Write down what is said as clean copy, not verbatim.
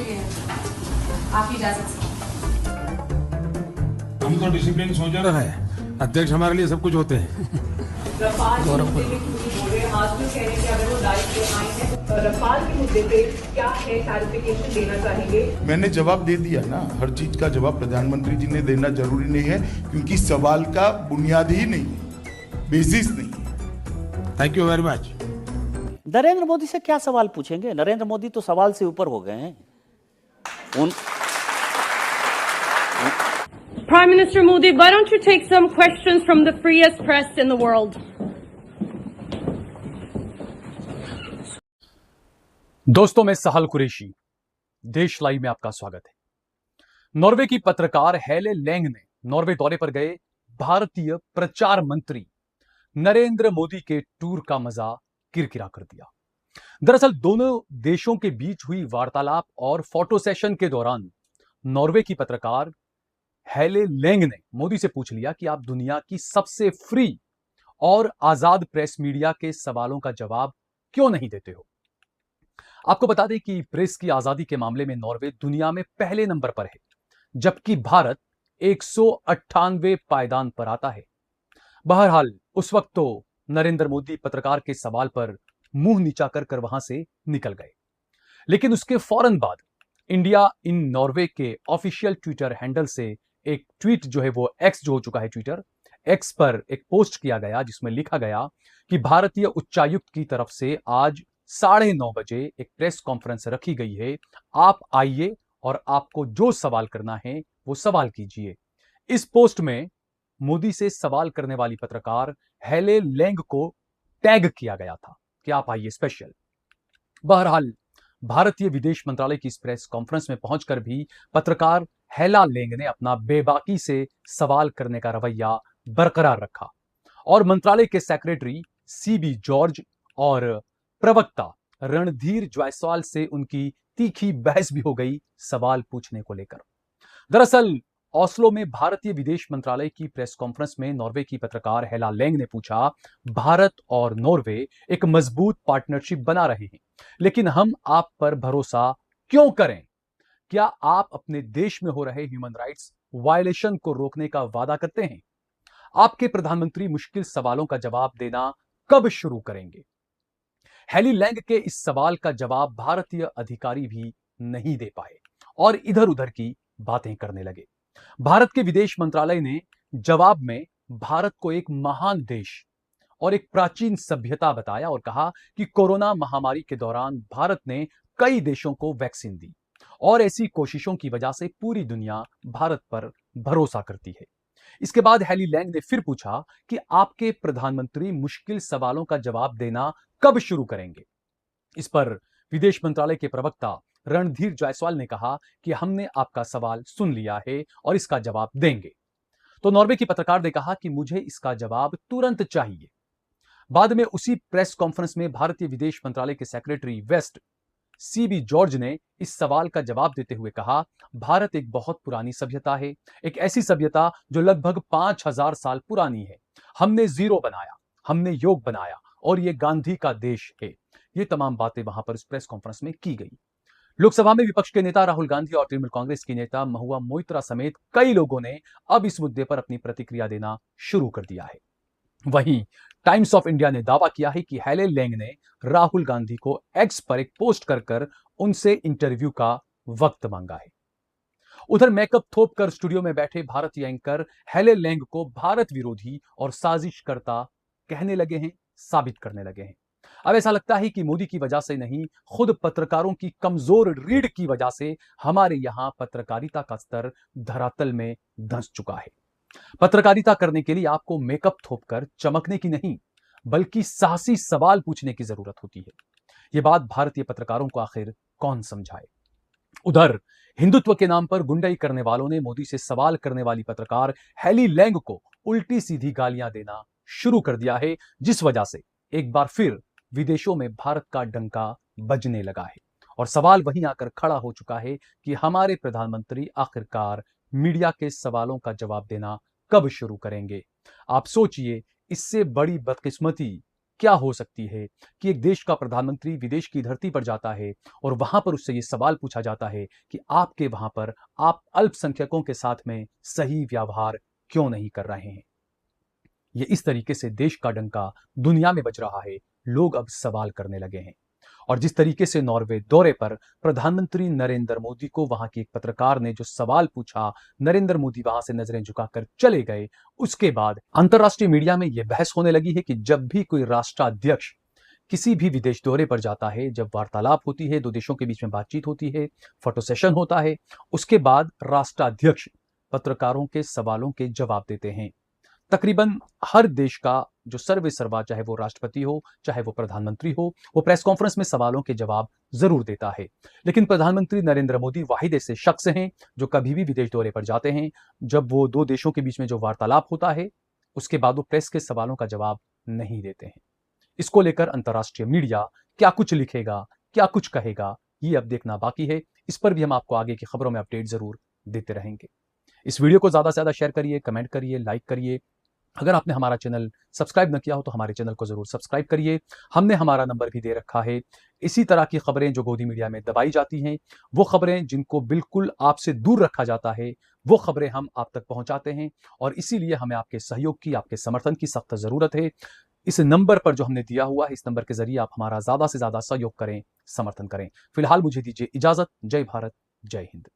चुके हैं, आप ही जा सकते हैं। हम तो डिसिप्लिन सोल्जर है, अध्यक्ष हमारे लिए सब कुछ होते हैं। रफाल के मुद्दे में क्यों नहीं बोल रहे? आज भी कह रहे हैं कि अगर वो दायित्व पे आए हैं तो रफाल के मुद्दे पे क्या है, क्लैरिफिकेशन देना चाहेंगे? मैंने जवाब दे दिया ना, हर चीज का जवाब प्रधानमंत्री जी ने देना जरूरी नहीं है, क्योंकि सवाल का बुनियाद ही नहीं है, बेसिस नहीं है। Thank you very much. Narendra Modi से क्या सवाल पूछेंगे? नरेंद्र मोदी तो सवाल से ऊपर हो गए हैं। Prime Minister Modi, why don't you take some questions from the freest press in the world? दोस्तों, मैं सहल कुरैशी, देश लाइव में आपका स्वागत है। नॉर्वे की पत्रकार हेले लैंग ने नॉर्वे दौरे पर गए भारतीय प्रचार मंत्री नरेंद्र मोदी के टूर का मजा किरकिरा कर दिया। दरअसल दोनों देशों के बीच हुई वार्तालाप और फोटो सेशन के दौरान नॉर्वे की पत्रकार हेले लैंग ने मोदी से पूछ लिया कि आप दुनिया की सबसे फ्री और आजाद प्रेस मीडिया के सवालों का जवाब क्यों नहीं देते हो। आपको बता दें कि प्रेस की आजादी के मामले में नॉर्वे दुनिया में पहले नंबर पर है, जबकि भारत 198वें पायदान पर आता है। बहरहाल उस वक्त तो नरेंद्र मोदी पत्रकार के सवाल पर मुंह नीचा कर वहां से निकल गए, लेकिन उसके फौरन बाद इंडिया इन नॉर्वे के ऑफिशियल ट्विटर हैंडल से एक ट्वीट जो है वो एक्स जो हो चुका है ट्विटर एक्स पर एक पोस्ट किया गया, जिसमें लिखा गया कि भारतीय उच्चायुक्त की तरफ से आज 9:30 बजे एक प्रेस कॉन्फ्रेंस रखी गई है। आप आइए और आपको जो सवाल करना है वो सवाल कीजिए। इस पोस्ट में मोदी से सवाल करने वाली पत्रकार हेले लैंग को टैग किया गया था कि आप आइए स्पेशल। बहरहाल भारतीय विदेश मंत्रालय की इस प्रेस कॉन्फ्रेंस में पहुंचकर भी पत्रकार हेला लैंग ने अपना बेबाकी से सवाल करने का रवैया बरकरार रखा और मंत्रालय के सेक्रेटरी सीबी जॉर्ज और प्रवक्ता रणधीर जायसवाल से उनकी तीखी बहस भी हो गई सवाल पूछने को लेकर। दरअसल ओस्लो में भारतीय विदेश मंत्रालय की प्रेस कॉन्फ्रेंस में नॉर्वे की पत्रकार हेला लैंग ने पूछा, भारत और नॉर्वे एक मजबूत पार्टनरशिप बना रहे हैं, लेकिन हम आप पर भरोसा क्यों करें? क्या आप अपने देश में हो रहे ह्यूमन राइट्स वायलेशन को रोकने का वादा करते हैं? आपके प्रधानमंत्री मुश्किल सवालों का जवाब देना कब शुरू करेंगे? हेली लैंग के इस सवाल का जवाब भारतीय अधिकारी भी नहीं दे पाए और इधर उधर की बातें करने लगे। भारत के विदेश मंत्रालय ने जवाब में भारत को एक महान देश और एक प्राचीन सभ्यता बताया और कहा कि कोरोना महामारी के दौरान भारत ने कई देशों को वैक्सीन दी और ऐसी कोशिशों की वजह से पूरी दुनिया भारत पर भरोसा करती है। इसके बाद हेली लैंग ने फिर पूछा कि आपके प्रधानमंत्री मुश्किल सवालों का जवाब देना कब शुरू करेंगे? इस पर विदेश मंत्रालय के प्रवक्ता रणधीर जायसवाल ने कहा कि हमने आपका सवाल सुन लिया है और इसका जवाब देंगे। तो नॉर्वे की पत्रकार ने कहा कि मुझे इसका जवाब तुरंत चाहिए। बाद में उसी प्रेस कॉन्फ्रेंस में भारतीय विदेश मंत्रालय के सेक्रेटरी वेस्ट सीबी जॉर्ज ने इस सवाल का जवाब देते हुए कहा, भारत एक बहुत पुरानी सभ्यता है, एक ऐसी सभ्यता जो लगभग 5000 साल पुरानी है। हमने जीरो बनाया, हमने योग बनाया और ये गांधी का देश है। ये तमाम बातें वहां पर इस प्रेस कॉन्फ्रेंस में की गई। लोकसभा में विपक्ष के नेता राहुल गांधी और तृणमूल कांग्रेस की नेता महुआ मोइत्रा समेत कई लोगों ने अब इस मुद्दे पर अपनी प्रतिक्रिया देना शुरू कर दिया है। वहीं टाइम्स ऑफ इंडिया ने दावा किया है कि हेले लैंग ने राहुल गांधी को एक्स पर एक पोस्ट कर उनसे इंटरव्यू का वक्त मांगा है। उधर मेकअप थोप कर स्टूडियो में बैठे भारतीय एंकर हेले लैंग को भारत विरोधी और साजिशकर्ता कहने लगे हैं, साबित करने लगे हैं। अब ऐसा लगता है कि मोदी की वजह से नहीं, खुद पत्रकारों की कमजोर रीढ़ की वजह से हमारे यहां पत्रकारिता का स्तर धरातल में धंस चुका है। पत्रकारिता करने के लिए आपको मेकअप थोपकर चमकने की नहीं, बल्कि साहसी सवाल पूछने की जरूरत होती है। यह बात भारतीय पत्रकारों को आखिर कौन समझाए? उधर हिंदुत्व के नाम पर गुंडाई करने वालों ने मोदी से सवाल करने वाली पत्रकार हेली लैंग को उल्टी सीधी गालियां देना शुरू कर दिया है, जिस वजह से एक बार फिर विदेशों में भारत का डंका बजने लगा है और सवाल वहीं आकर खड़ा हो चुका है कि हमारे प्रधानमंत्री आखिरकार मीडिया के सवालों का जवाब देना कब शुरू करेंगे? आप सोचिए, इससे बड़ी बदकिस्मती क्या हो सकती है कि एक देश का प्रधानमंत्री विदेश की धरती पर जाता है और वहां पर उससे ये सवाल पूछा जाता है कि आपके वहां पर आप अल्पसंख्यकों के साथ में सही व्यवहार क्यों नहीं कर रहे हैं। ये इस तरीके से देश का डंका दुनिया में बज रहा है। लोग अब सवाल करने लगे हैं। और जिस तरीके से नॉर्वे दौरे पर प्रधानमंत्री नरेंद्र मोदी को वहां के एक पत्रकार ने जो सवाल पूछा, नरेंद्र मोदी वहां से नजरें झुकाकर चले गए। उसके बाद अंतरराष्ट्रीय मीडिया में यह बहस होने लगी है कि जब भी कोई राष्ट्राध्यक्ष किसी भी विदेश दौरे पर जाता है, जब वार्तालाप होती है, दो देशों के बीच में बातचीत होती है, फोटो सेशन होता है, उसके बाद राष्ट्राध्यक्ष पत्रकारों के सवालों के जवाब देते हैं। तकरीबन हर देश का जो सर्वे सर्वा, चाहे वो राष्ट्रपति हो चाहे वो प्रधानमंत्री हो, वो प्रेस कॉन्फ्रेंस में सवालों के जवाब जरूर देता है। लेकिन प्रधानमंत्री नरेंद्र मोदी वाहिद ऐसे शख्स हैं जो कभी भी विदेश दौरे पर जाते हैं, जब वो दो देशों के बीच में जो वार्तालाप होता है उसके बाद वो प्रेस के सवालों का जवाब नहीं देते हैं। इसको लेकर अंतरराष्ट्रीय मीडिया क्या कुछ लिखेगा, क्या कुछ कहेगा, ये अब देखना बाकी है। इस पर भी हम आपको आगे की खबरों में अपडेट जरूर देते रहेंगे। इस वीडियो को ज्यादा से ज्यादा शेयर करिए, कमेंट करिए, लाइक करिए। अगर आपने हमारा चैनल सब्सक्राइब न किया हो तो हमारे चैनल को जरूर सब्सक्राइब करिए। हमने हमारा नंबर भी दे रखा है। इसी तरह की खबरें जो गोदी मीडिया में दबाई जाती हैं, वो खबरें जिनको बिल्कुल आपसे दूर रखा जाता है, वो खबरें हम आप तक पहुंचाते हैं। और इसीलिए हमें आपके सहयोग की, आपके समर्थन की सख्त जरूरत है। इस नंबर पर जो हमने दिया हुआ है, इस नंबर के जरिए आप हमारा ज्यादा से ज्यादा सहयोग करें, समर्थन करें। फिलहाल मुझे दीजिए इजाजत। जय भारत, जय हिंद।